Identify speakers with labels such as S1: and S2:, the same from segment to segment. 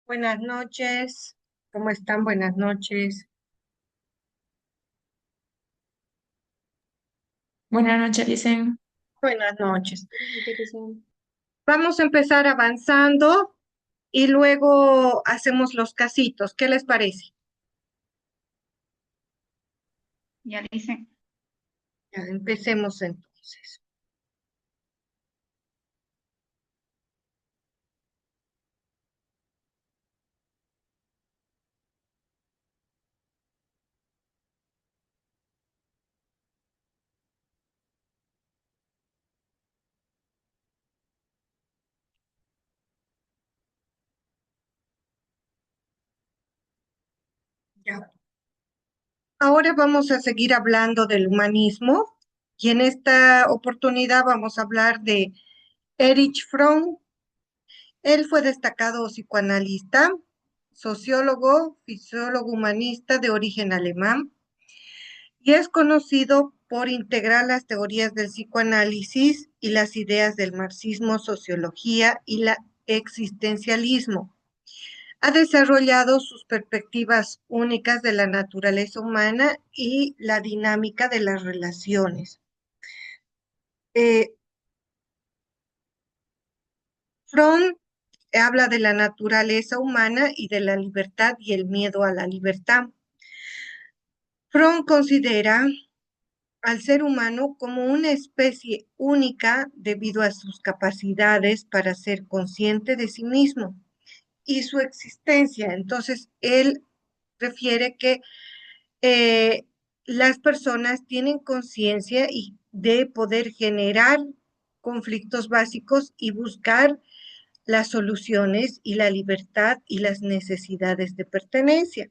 S1: Buenas noches, ¿cómo están? Buenas noches.
S2: Buenas noches, Licen.
S1: Buenas noches.
S2: Licen.
S1: Vamos a empezar avanzando y luego hacemos los casitos. ¿Qué les parece?
S2: Ya, Licen.
S1: Ya, empecemos entonces. Ya. Ahora vamos a seguir hablando del humanismo y en esta oportunidad vamos a hablar de Erich Fromm. Él fue destacado psicoanalista, sociólogo, fisiólogo humanista de origen alemán y es conocido por integrar las teorías del psicoanálisis y las ideas del marxismo, sociología y la existencialismo. Ha desarrollado sus perspectivas únicas de la naturaleza humana y la dinámica de las relaciones. Eh, Fromm habla de la naturaleza humana y de la libertad y el miedo a la libertad. Fromm considera al ser humano como una especie única debido a sus capacidades para ser consciente de sí mismo y su existencia. Entonces, él refiere que eh, las personas tienen conciencia y de poder generar conflictos básicos y buscar las soluciones y la libertad y las necesidades de pertenencia.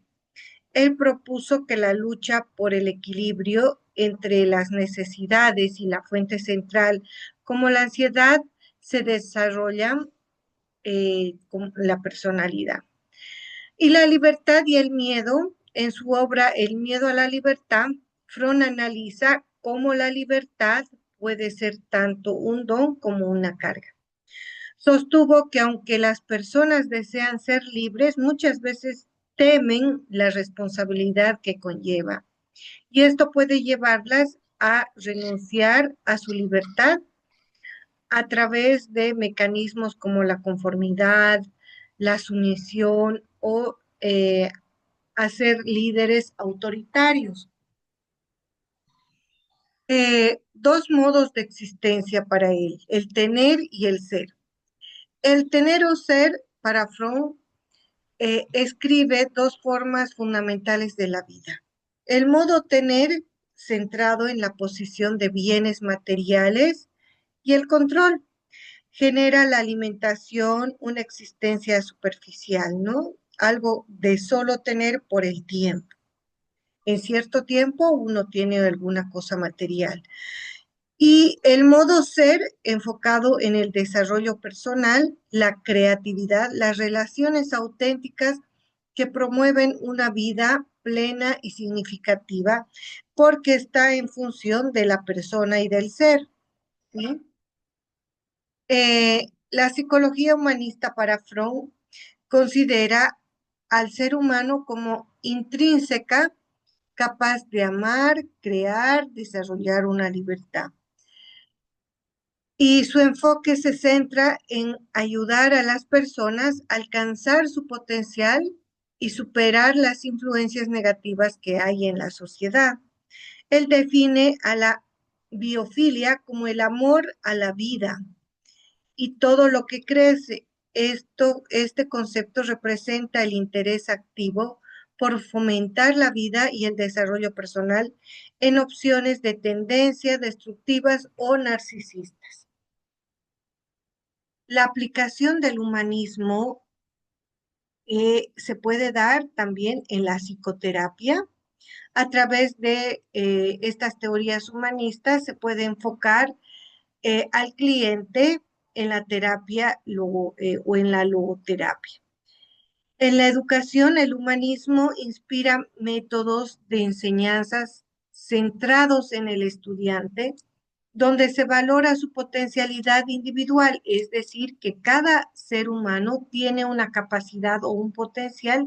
S1: Él propuso que la lucha por el equilibrio entre las necesidades y la fuente central, como la ansiedad, se desarrolla con la personalidad. Y la libertad y el miedo, en su obra El miedo a la libertad, Fromm analiza cómo la libertad puede ser tanto un don como una carga. Sostuvo que aunque las personas desean ser libres, muchas veces temen la responsabilidad que conlleva y esto puede llevarlas a renunciar a su libertad a través de mecanismos como la conformidad, la sumisión o a ser líderes autoritarios. Dos modos de existencia para él, el tener y el ser. El tener o ser, para Fromm, escribe dos formas fundamentales de la vida. El modo tener, centrado en la posición de bienes materiales, y el control genera la alimentación, una existencia superficial, ¿no? Algo de solo tener por el tiempo. En cierto tiempo uno tiene alguna cosa material. Y el modo ser enfocado en el desarrollo personal, la creatividad, las relaciones auténticas que promueven una vida plena y significativa porque está en función de la persona y del ser. ¿Sí? La psicología humanista para Fromm considera al ser humano como intrínseca, capaz de amar, crear, desarrollar una libertad. Y su enfoque se centra en ayudar a las personas a alcanzar su potencial y superar las influencias negativas que hay en la sociedad. Él define a la biofilia como el amor a la vida y todo lo que crece. Este concepto representa el interés activo por fomentar la vida y el desarrollo personal en opciones de tendencia destructivas o narcisistas. La aplicación del humanismo se puede dar también en la psicoterapia. A través de estas teorías humanistas se puede enfocar al cliente en la terapia o en la logoterapia. En la educación, el humanismo inspira métodos de enseñanzas centrados en el estudiante donde se valora su potencialidad individual, es decir, que cada ser humano tiene una capacidad o un potencial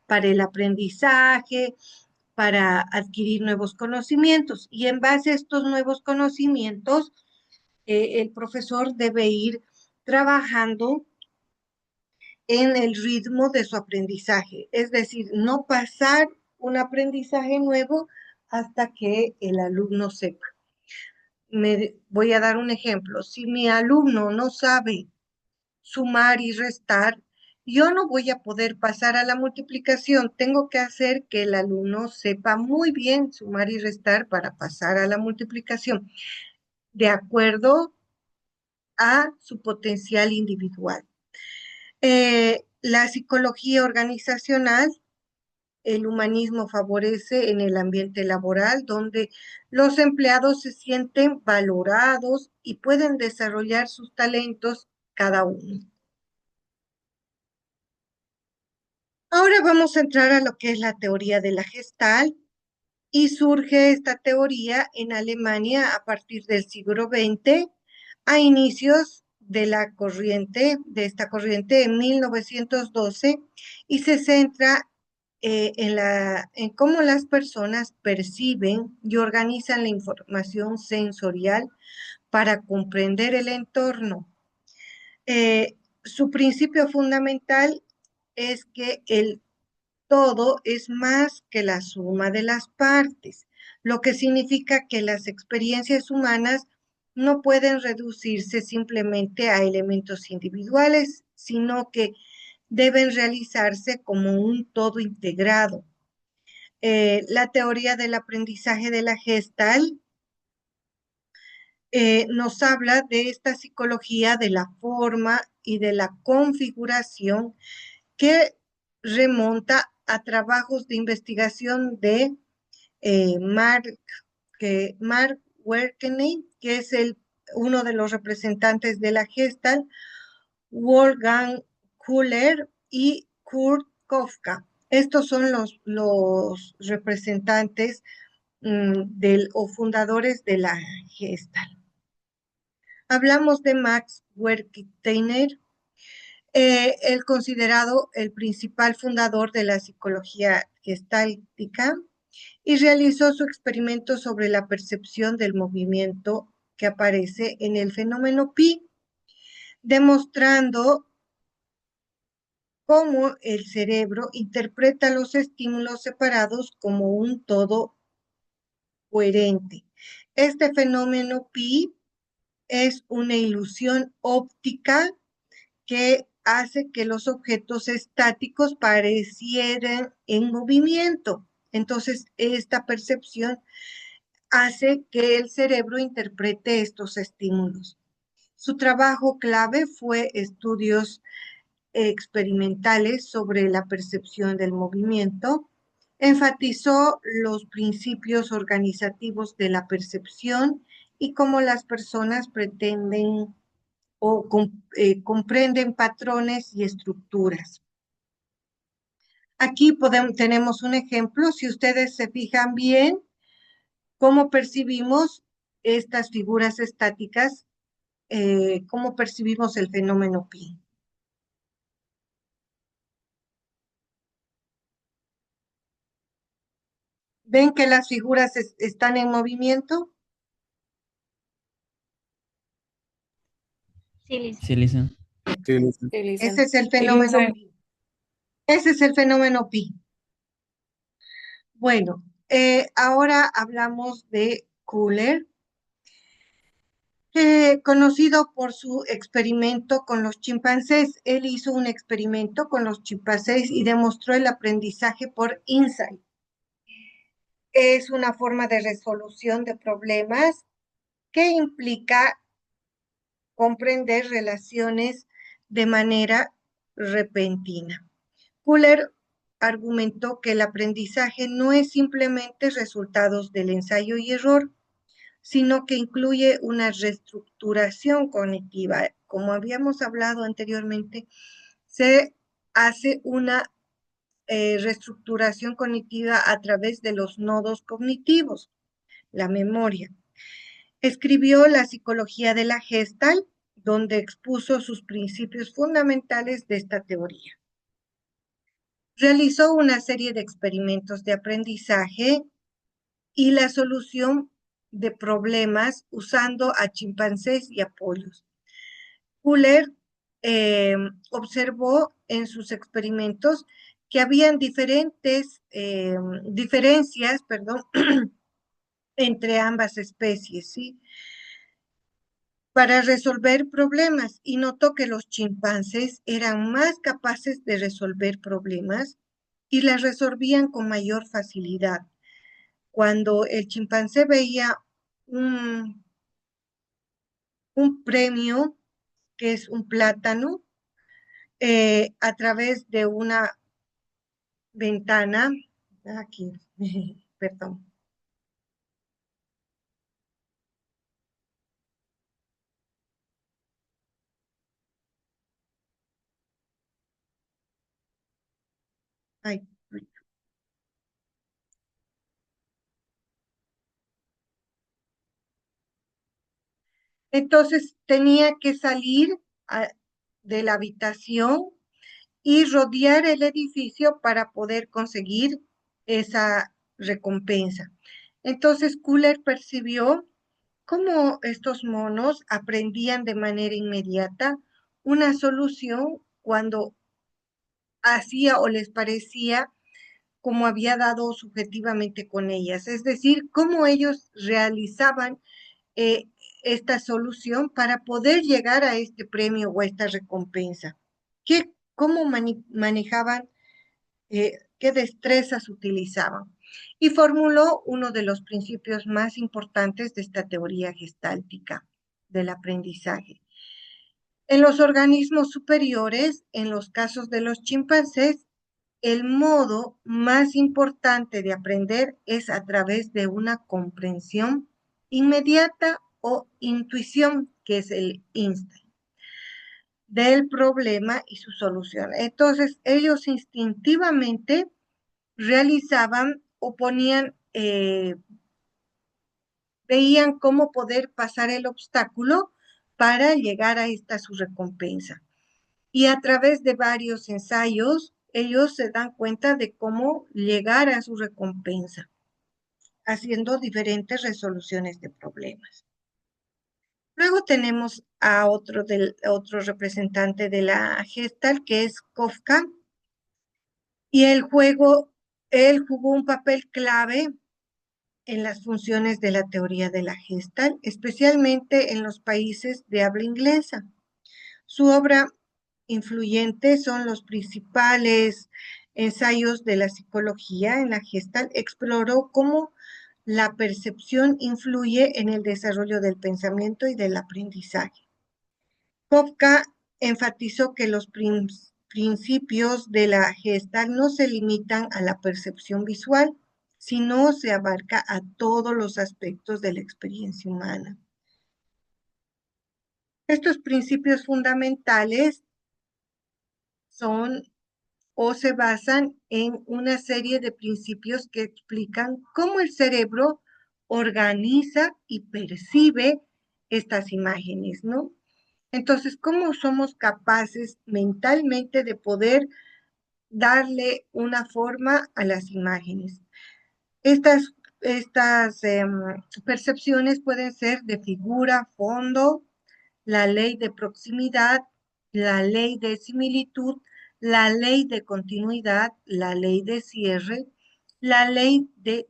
S1: para el aprendizaje, para adquirir nuevos conocimientos. Y en base a estos nuevos conocimientos, el profesor debe ir trabajando en el ritmo de su aprendizaje, es decir, no pasar un aprendizaje nuevo hasta que el alumno sepa. Voy a dar un ejemplo. Si mi alumno no sabe sumar y restar, yo no voy a poder pasar a la multiplicación. Tengo que hacer que el alumno sepa muy bien sumar y restar para pasar a la multiplicación, de acuerdo a su potencial individual. La psicología organizacional, el humanismo favorece en el ambiente laboral donde los empleados se sienten valorados y pueden desarrollar sus talentos cada uno. Ahora vamos a entrar a lo que es la teoría de la Gestalt, y surge esta teoría en Alemania a partir del siglo XX, a inicios de esta corriente en 1912, y se centra en cómo las personas perciben y organizan la información sensorial para comprender el entorno. Su principio fundamental es que el todo es más que la suma de las partes, lo que significa que las experiencias humanas no pueden reducirse simplemente a elementos individuales, sino que deben realizarse como un todo integrado. La teoría del aprendizaje de la Gestalt nos habla de esta psicología de la forma y de la configuración que remonta a trabajos de investigación de Mark, Mark Werkney, que es uno de los representantes de la Gestalt, Wolfgang Kuhler y Kurt Kofka. Estos son los representantes o fundadores de la Gestalt. Hablamos de Max Werksteiner, el considerado el principal fundador de la psicología gestáltica, y realizó su experimento sobre la percepción del movimiento que aparece en el fenómeno pi, demostrando cómo el cerebro interpreta los estímulos separados como un todo coherente. Este fenómeno pi es una ilusión óptica que hace que los objetos estáticos parecieran en movimiento. Entonces, esta percepción hace que el cerebro interprete estos estímulos. Su trabajo clave fue estudios experimentales sobre la percepción del movimiento. Enfatizó los principios organizativos de la percepción y cómo las personas pretenden o comprenden patrones y estructuras. Aquí tenemos un ejemplo. Si ustedes se fijan bien, cómo percibimos estas figuras estáticas, cómo percibimos el fenómeno pi. ¿Ven que las figuras están en movimiento?
S2: Sí, Lisa.
S3: Sí, Lisa.
S4: Sí, Lisa.
S1: Ese es el
S2: Sí,
S1: fenómeno
S2: Lisa.
S1: pi. Ese es el fenómeno pi. Bueno, ahora hablamos de Kuhler, conocido por su experimento con los chimpancés. Él hizo un experimento con los chimpancés y demostró el aprendizaje por insight. Es una forma de resolución de problemas que implica comprender relaciones de manera repentina. Kuhler argumentó que el aprendizaje no es simplemente resultados del ensayo y error, sino que incluye una reestructuración cognitiva. Como habíamos hablado anteriormente, se hace una reestructuración cognitiva a través de los nodos cognitivos, la memoria. Escribió La psicología de la Gestalt, donde expuso sus principios fundamentales de esta teoría. Realizó una serie de experimentos de aprendizaje y la solución de problemas usando a chimpancés y a polios. Fuller observó en sus experimentos que habían diferencias, perdón, entre ambas especies, ¿sí? Para resolver problemas y notó que los chimpancés eran más capaces de resolver problemas y las resolvían con mayor facilidad. Cuando el chimpancé veía un, un premio, que es un plátano, a través de una ventana, aquí, perdón, ay, entonces tenía que salir de la habitación y rodear el edificio para poder conseguir esa recompensa. Entonces Kuller percibió cómo estos monos aprendían de manera inmediata una solución cuando hacía o les parecía como había dado subjetivamente con ellas, es decir, cómo ellos realizaban eh, esta solución para poder llegar a este premio o a esta recompensa. ¿Cómo manejaban, qué destrezas utilizaban? Y formuló uno de los principios más importantes de esta teoría gestáltica del aprendizaje. En los organismos superiores, en los casos de los chimpancés, el modo más importante de aprender es a través de una comprensión inmediata o intuición, que es el instinto del problema y su solución. Entonces, ellos instintivamente realizaban o ponían, veían cómo poder pasar el obstáculo para llegar a esta su recompensa. Y a través de varios ensayos, ellos se dan cuenta de cómo llegar a su recompensa, haciendo diferentes resoluciones de problemas. Luego tenemos a otro representante de la Gestalt, que es Kafka, y él jugó un papel clave en las funciones de la teoría de la Gestalt, especialmente en los países de habla inglesa. Su obra influyente son los principales ensayos de la psicología en la Gestalt. Exploró cómo la percepción influye en el desarrollo del pensamiento y del aprendizaje. Kafka enfatizó que los principios de la Gestalt no se limitan a la percepción visual, sino se abarca a todos los aspectos de la experiencia humana. Estos principios fundamentales son o se basan en una serie de principios que explican cómo el cerebro organiza y percibe estas imágenes, ¿no? Entonces, ¿cómo somos capaces mentalmente de poder darle una forma a las imágenes? Estas percepciones pueden ser de figura, fondo, la ley de proximidad, la ley de similitud, la ley de continuidad, la ley de cierre, la ley de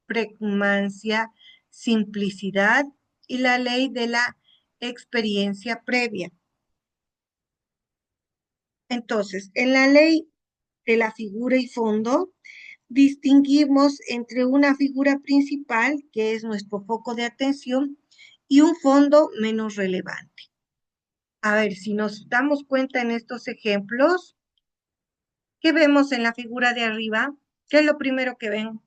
S1: pregnancia, simplicidad y la ley de la experiencia previa. Entonces, en la ley de la figura y fondo, distinguimos entre una figura principal, que es nuestro foco de atención, y un fondo menos relevante. A ver, si nos damos cuenta en estos ejemplos, ¿qué vemos en la figura de arriba? ¿Qué es lo primero que ven?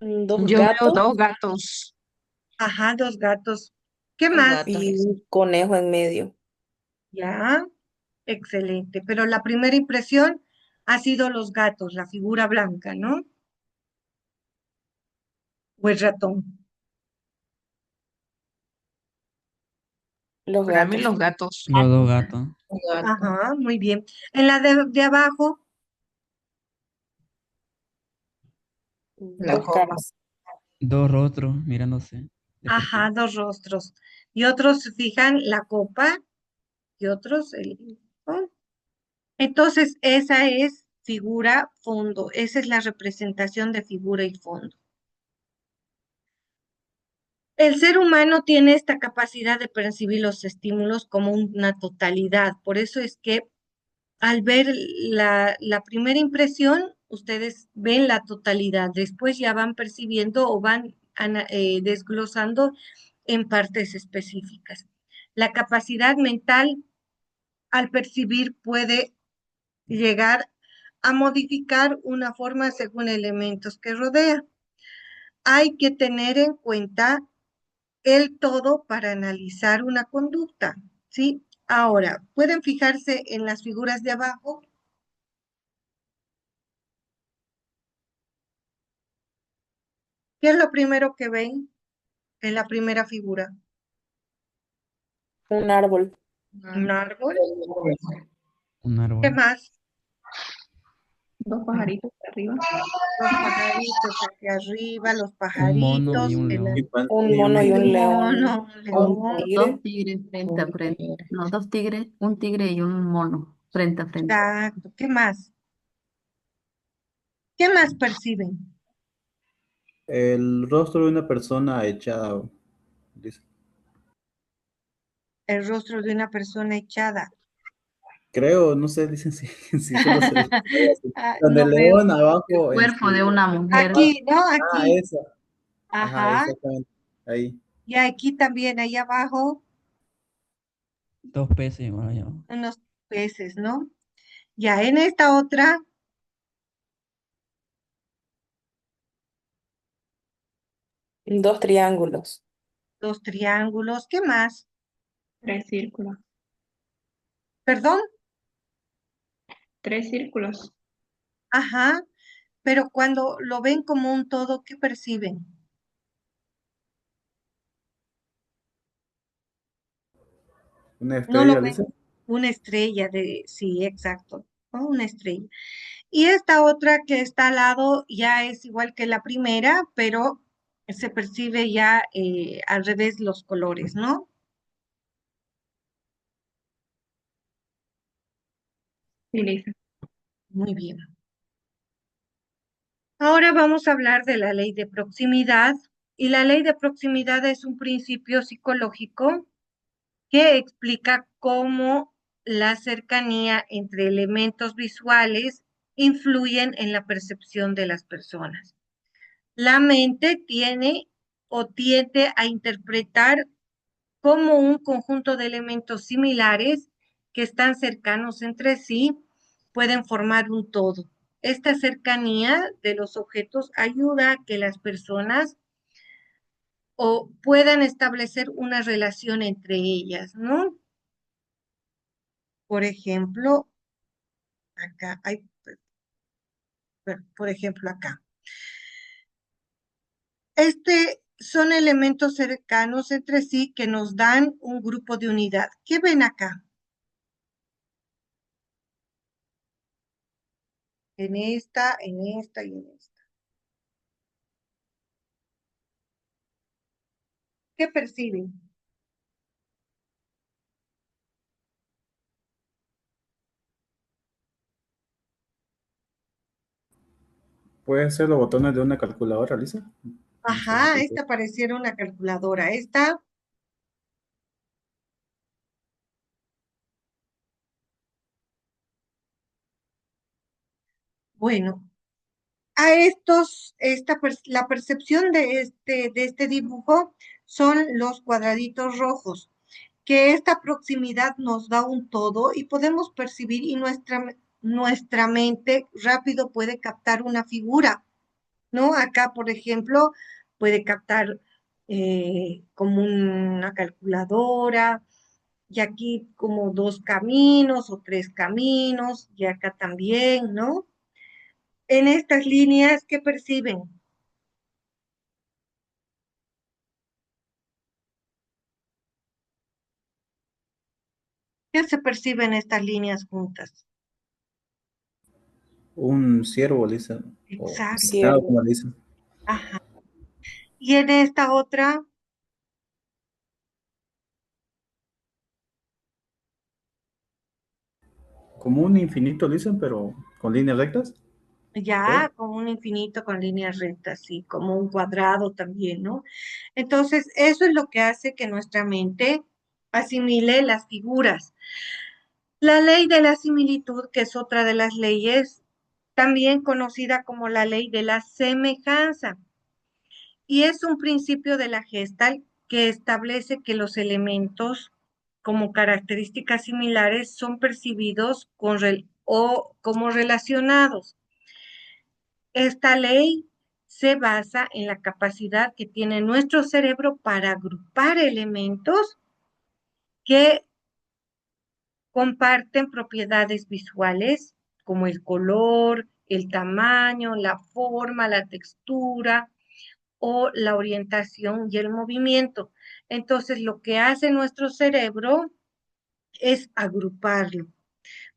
S3: Dos
S2: Yo veo
S3: gatos
S2: dos gatos.
S1: Ajá, dos gatos. ¿Qué
S2: Dos
S1: más?
S2: gatos,
S3: y
S2: eso.
S3: un conejo en medio.
S1: Ya, excelente. Pero la primera impresión ha sido los gatos, la figura blanca, ¿no? o el ratón?
S3: Los
S2: Para mí
S3: gatos.
S2: los gatos.
S4: Los dos gatos.
S1: Ajá, muy bien. En la de abajo,
S3: Dos caras.
S4: Dos rostros mirándose de
S1: ajá,
S4: perfil.
S1: dos rostros. Y otros se fijan la copa y otros el... ¿no? Entonces, esa es figura, fondo. Esa es la representación de figura y fondo. El ser humano tiene esta capacidad de percibir los estímulos como una totalidad. Por eso es que al ver la primera impresión, ustedes ven la totalidad. Después ya van percibiendo o van desglosando en partes específicas. La capacidad mental al percibir puede llegar a modificar una forma según elementos que rodea. Hay que tener en cuenta el todo para analizar una conducta, ¿sí? Ahora, pueden fijarse en las figuras de abajo. ¿Qué es lo primero que ven en la primera figura?
S3: Un árbol.
S1: Un árbol.
S4: Un
S1: ¿Qué
S4: árbol.
S1: más?
S2: Dos pajaritos arriba.
S1: Los pajaritos aquí arriba, los
S4: Un mono y
S1: pajaritos,
S4: un león.
S3: Un mono y un león.
S1: mono, un
S3: Un
S1: león.
S3: tigre.
S5: Dos tigres frente a frente. No, dos tigres, un tigre y un mono frente a frente.
S1: Exacto. ¿Qué más? ¿Qué más perciben?
S6: El rostro de una persona echada, dice.
S1: El rostro de una persona echada.
S6: Creo, no sé, dicen si solo se ve así.
S1: Ah,
S6: Donde
S1: no
S6: el
S1: veo.
S6: león abajo,
S5: Cuerpo de una mujer.
S1: Aquí, ¿no?
S6: ah,
S1: Aquí.
S6: esa, ajá,
S1: Ajá.
S6: exactamente, ahí.
S1: Y aquí también, ahí abajo,
S4: Dos peces igual allá abajo.
S1: unos peces, ¿no? Ya en esta otra,
S3: Dos triángulos.
S1: dos triángulos. ¿Qué más?
S2: Tres círculos.
S1: Perdón.
S2: Tres círculos.
S1: Ajá. Pero cuando lo ven como un todo, ¿qué perciben?
S6: Una
S1: No lo
S6: estrella,
S1: ven
S6: dice.
S1: una estrella de, sí, exacto, ¿no? Una estrella. Y esta otra que está al lado ya es igual que la primera, pero se percibe ya al revés los colores, ¿no?
S2: Sí, Lisa.
S1: Muy bien. Ahora vamos a hablar de la ley de proximidad. Y la ley de proximidad es un principio psicológico que explica cómo la cercanía entre elementos visuales influyen en la percepción de las personas. La mente tiene o tiende a interpretar como un conjunto de elementos similares que están cercanos entre sí, pueden formar un todo. Esta cercanía de los objetos ayuda a que las personas o puedan establecer una relación entre ellas, ¿no? Por ejemplo, acá hay, por ejemplo, acá. Son elementos cercanos entre sí que nos dan un grupo de unidad. ¿Qué ven acá? En esta y en esta. ¿Qué perciben?
S6: Puede ser los botones de una calculadora, Lisa. No sé si
S1: Ajá,
S6: puede ser.
S1: esta pareciera una calculadora. Esta, bueno, a estos, la percepción de este dibujo son los cuadraditos rojos, que esta proximidad nos da un todo y podemos percibir y nuestra mente rápido puede captar una figura, ¿no? Acá, por ejemplo, puede captar como una calculadora, y aquí como dos caminos o tres caminos, y acá también, ¿no? En estas líneas, ¿qué perciben? ¿Qué se percibe en estas líneas juntas?
S6: Un ciervo, Lisa. O
S1: Exacto.
S6: nada,
S3: Ciervo.
S6: como le dicen.
S1: Ajá. Y en esta otra,
S6: Como un infinito, dicen, pero con líneas rectas.
S1: ya
S6: ¿Puede?
S1: como un infinito con líneas rectas, sí, como un cuadrado también, ¿no? Entonces, eso es lo que hace que nuestra mente asimile las figuras. La ley de la similitud, que es otra de las leyes, también conocida como la ley de la semejanza, y es un principio de la Gestalt que establece que los elementos como características similares son percibidos o como relacionados. Esta ley se basa en la capacidad que tiene nuestro cerebro para agrupar elementos que comparten propiedades visuales como el color, el tamaño, la forma, la textura o la orientación y el movimiento. Entonces, lo que hace nuestro cerebro es agruparlo.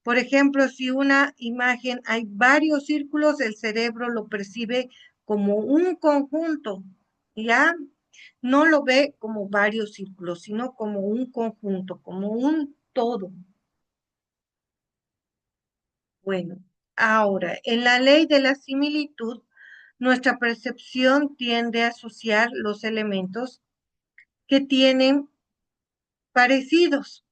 S1: Por ejemplo, si una imagen hay varios círculos, el cerebro lo percibe como un conjunto, ¿ya? No lo ve como varios círculos, sino como un conjunto, como un todo. Bueno, ahora, en la ley de la similitud, nuestra percepción tiende a asociar los elementos que tienen parecidos.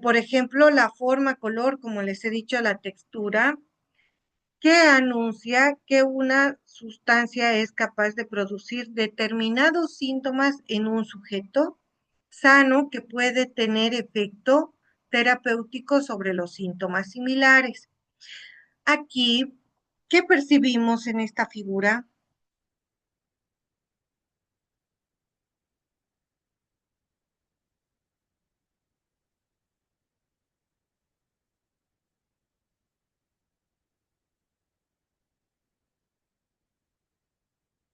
S1: Por ejemplo, la forma, color, como les he dicho, la textura, que anuncia que una sustancia es capaz de producir determinados síntomas en un sujeto sano que puede tener efecto terapéutico sobre los síntomas similares. Aquí, ¿qué percibimos en esta figura?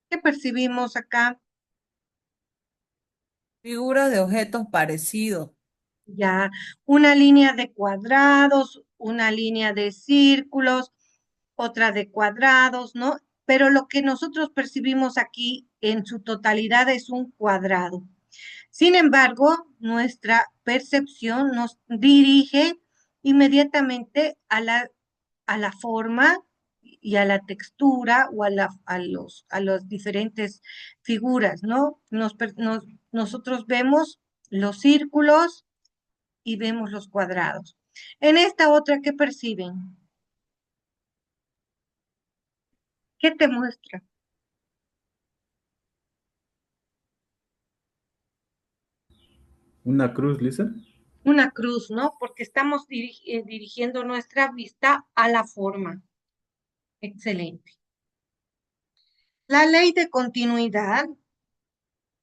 S1: ¿Qué percibimos acá?
S7: Figuras de objetos parecidos.
S1: Ya, una línea de cuadrados, una línea de círculos, otra de cuadrados, ¿no? Pero lo que nosotros percibimos aquí en su totalidad es un cuadrado. Sin embargo, nuestra percepción nos dirige inmediatamente a la forma y a la textura o a las diferentes figuras, ¿no? Nosotros vemos los círculos y vemos los cuadrados. En esta otra, ¿qué perciben? ¿Qué te muestra?
S6: Una cruz, Lisa.
S1: Una cruz, ¿no? Porque estamos dirigiendo nuestra vista a la forma. Excelente. La ley de continuidad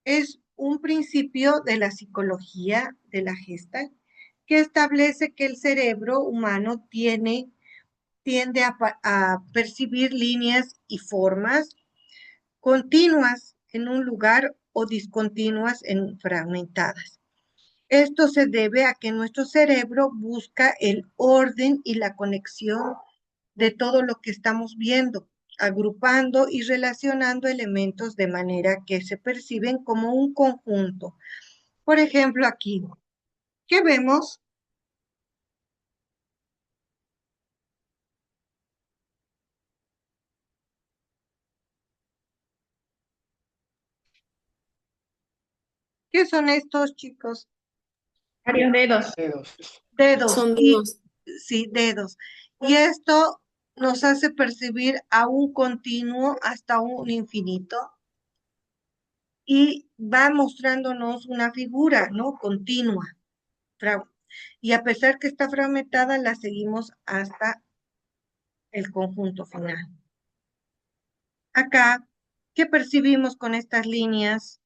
S1: es un principio de la psicología de la Gestalt que establece que el cerebro humano tiende a percibir líneas y formas continuas en un lugar o discontinuas en fragmentadas. Esto se debe a que nuestro cerebro busca el orden y la conexión de todo lo que estamos viendo, agrupando y relacionando elementos de manera que se perciben como un conjunto. Por ejemplo, aquí, ¿qué vemos? ¿Qué son estos, chicos?
S2: Varios dedos.
S1: Dedos.
S3: Son
S1: Y
S3: dedos.
S1: sí, dedos. Y esto nos hace percibir a un continuo hasta un infinito y va mostrándonos una figura, ¿no? Continua. Y a pesar que está fragmentada, la seguimos hasta el conjunto final. Acá, ¿qué percibimos con estas líneas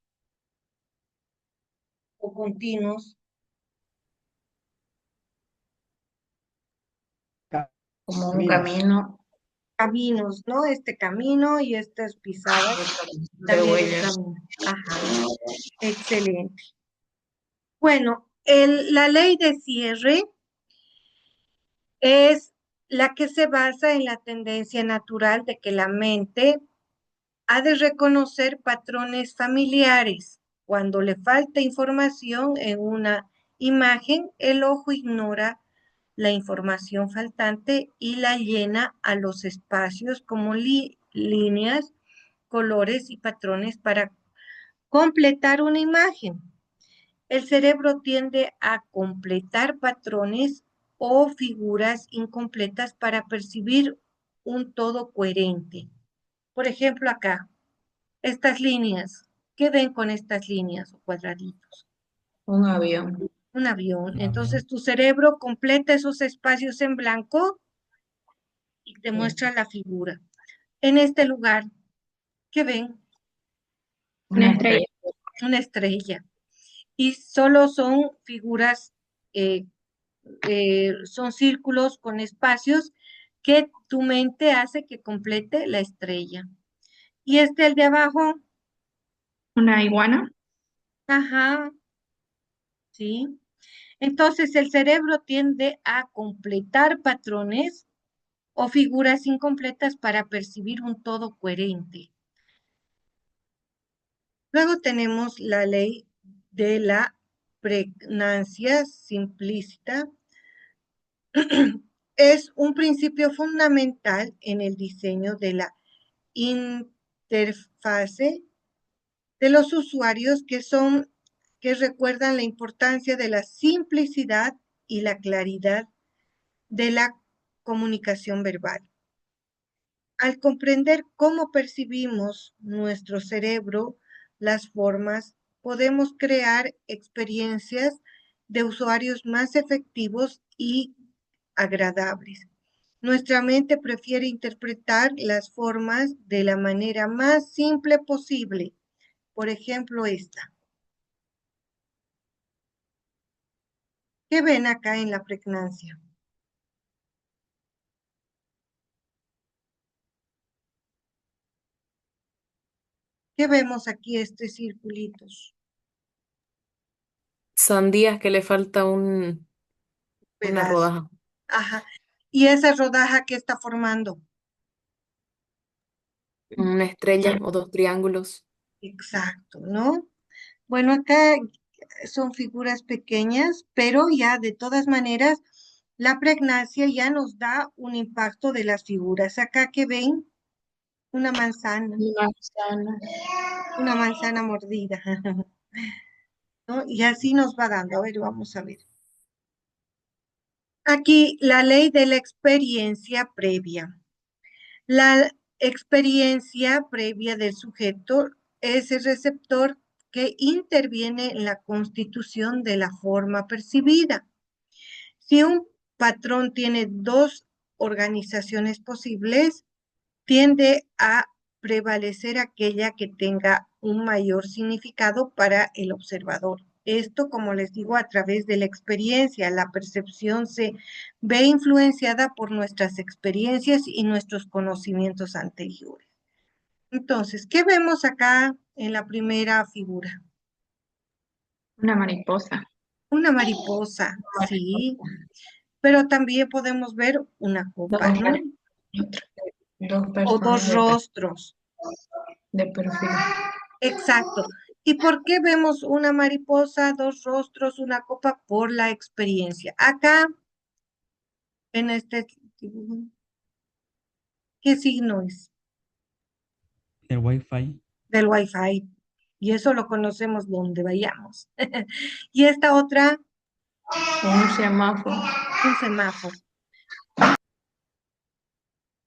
S1: o continuos?
S5: Como un camino
S1: Caminos, ¿no? Este camino y estas pisadas
S5: de
S1: también es
S5: huellas.
S1: camino. Ajá, excelente. Bueno, La ley de cierre es la que se basa en la tendencia natural de que la mente ha de reconocer patrones familiares. Cuando le falta información en una imagen, el ojo ignora la información faltante y la llena a los espacios como líneas, colores y patrones para completar una imagen. El cerebro tiende a completar patrones o figuras incompletas para percibir un todo coherente. Por ejemplo, acá, estas líneas. ¿Qué ven con estas líneas o cuadraditos?
S2: Un avión.
S1: Un avión.
S4: Un
S1: Entonces
S4: avión.
S1: tu cerebro completa esos espacios en blanco y te
S2: Sí.
S1: muestra la figura. En este lugar, ¿qué ven?
S2: Una estrella.
S1: Una estrella. Y solo son figuras, son círculos con espacios que tu mente hace que complete la estrella. Y el de abajo,
S2: Una iguana.
S1: ajá, sí. Entonces el cerebro tiende a completar patrones o figuras incompletas para percibir un todo coherente. Luego tenemos la ley de la pregnancia simplícita. Es un principio fundamental en el diseño de la interfase de los usuarios que recuerdan la importancia de la simplicidad y la claridad de la comunicación verbal. Al comprender cómo percibimos nuestro cerebro, las formas, podemos crear experiencias de usuarios más efectivos y agradables. Nuestra mente prefiere interpretar las formas de la manera más simple posible. Por ejemplo, esta. ¿Qué ven acá en la pregnancia? ¿Qué vemos aquí, estos circulitos?
S3: Sandías que le falta una
S1: Pedazo.
S3: rodaja.
S1: Ajá. ¿Y esa rodaja qué está formando?
S3: Una estrella o dos triángulos.
S1: Exacto, ¿no? Bueno, acá son figuras pequeñas, pero ya de todas maneras, la pregnancia ya nos da un impacto de las figuras. Acá que ven una manzana mordida, ¿no? Y así nos va dando. A ver, vamos a ver. Aquí la ley de la experiencia previa. La experiencia previa del sujeto es el receptor que interviene en la constitución de la forma percibida. Si un patrón tiene dos organizaciones posibles, tiende a prevalecer aquella que tenga un mayor significado para el observador. Esto, como les digo, a través de la experiencia, la percepción se ve influenciada por nuestras experiencias y nuestros conocimientos anteriores. Entonces, ¿qué vemos acá en la primera figura?
S2: Una mariposa.
S1: Una mariposa, sí, pero también podemos ver una
S2: Dos
S1: copa, ¿no?
S2: caras. Dos
S1: O
S2: personas
S1: dos rostros.
S2: de perfil.
S1: Exacto. ¿Y por qué vemos una mariposa, dos rostros, una copa? Por la experiencia. Acá, en este dibujo, ¿qué signo es?
S4: El Wi-Fi.
S1: Del Wi-Fi. Y eso lo conocemos donde vayamos. Y esta otra,
S2: Un semáforo.
S1: un semáforo.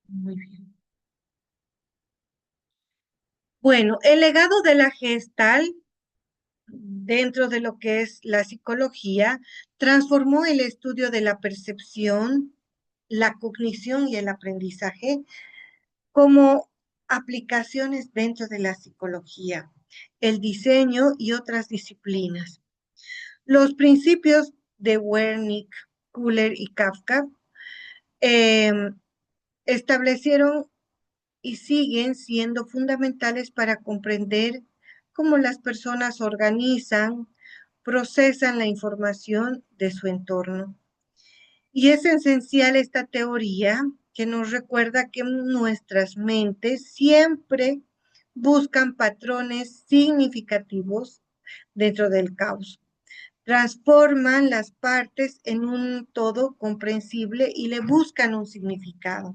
S1: Muy bien. Bueno, el legado de la Gestalt dentro de lo que es la psicología, transformó el estudio de la percepción, la cognición y el aprendizaje como aplicaciones dentro de la psicología, el diseño y otras disciplinas. Los principios de Wernicke, Kuller y Kafka establecieron y siguen siendo fundamentales para comprender cómo las personas organizan, procesan la información de su entorno. Y es esencial esta teoría que nos recuerda que nuestras mentes siempre buscan patrones significativos dentro del caos. Transforman las partes en un todo comprensible y le buscan un significado.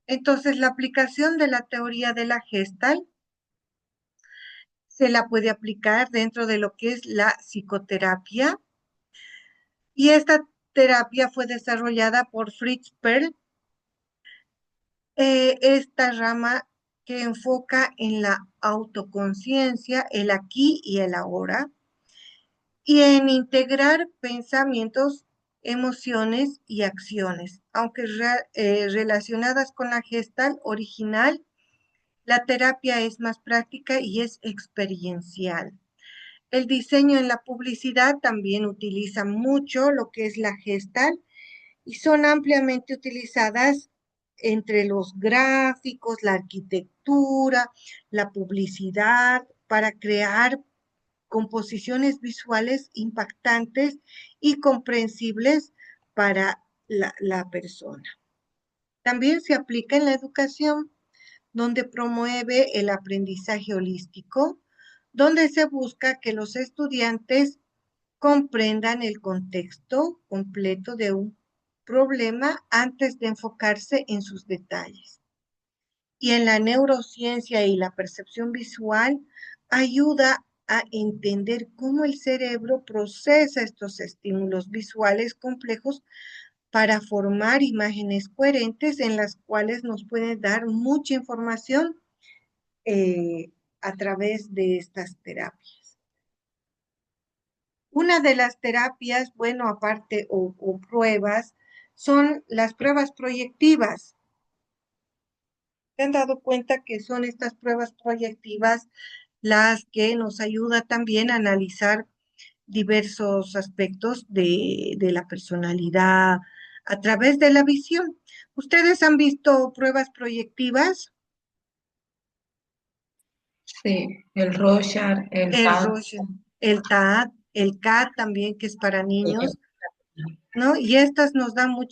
S1: Entonces, la aplicación de la teoría de la Gestalt se la puede aplicar dentro de lo que es la psicoterapia. Y esta terapia fue desarrollada por Fritz Perls, esta rama que enfoca en la autoconciencia, el aquí y el ahora, y en integrar pensamientos, emociones y acciones. Aunque relacionadas con la Gestalt original, la terapia es más práctica y es experiencial. El diseño en la publicidad también utiliza mucho lo que es la Gestalt y son ampliamente utilizadas entre los gráficos, la arquitectura, la publicidad, para crear composiciones visuales impactantes y comprensibles para la persona. También se aplica en la educación, donde promueve el aprendizaje holístico, donde se busca que los estudiantes comprendan el contexto completo de un problema antes de enfocarse en sus detalles. Y en la neurociencia y la percepción visual ayuda a entender cómo el cerebro procesa estos estímulos visuales complejos para formar imágenes coherentes en las cuales nos puede dar mucha información a través de estas terapias. Una de las terapias, bueno, aparte o pruebas, son las pruebas proyectivas. ¿Se han dado cuenta que son estas pruebas proyectivas las que nos ayuda también a analizar diversos aspectos de la personalidad a través de la visión? ¿Ustedes han visto pruebas proyectivas?
S2: Sí, el Rorschach, el
S1: El
S2: TAT.
S1: Rorschach, el TAT, el CAT también, que es para niños, ¿no? Y estas nos dan mucha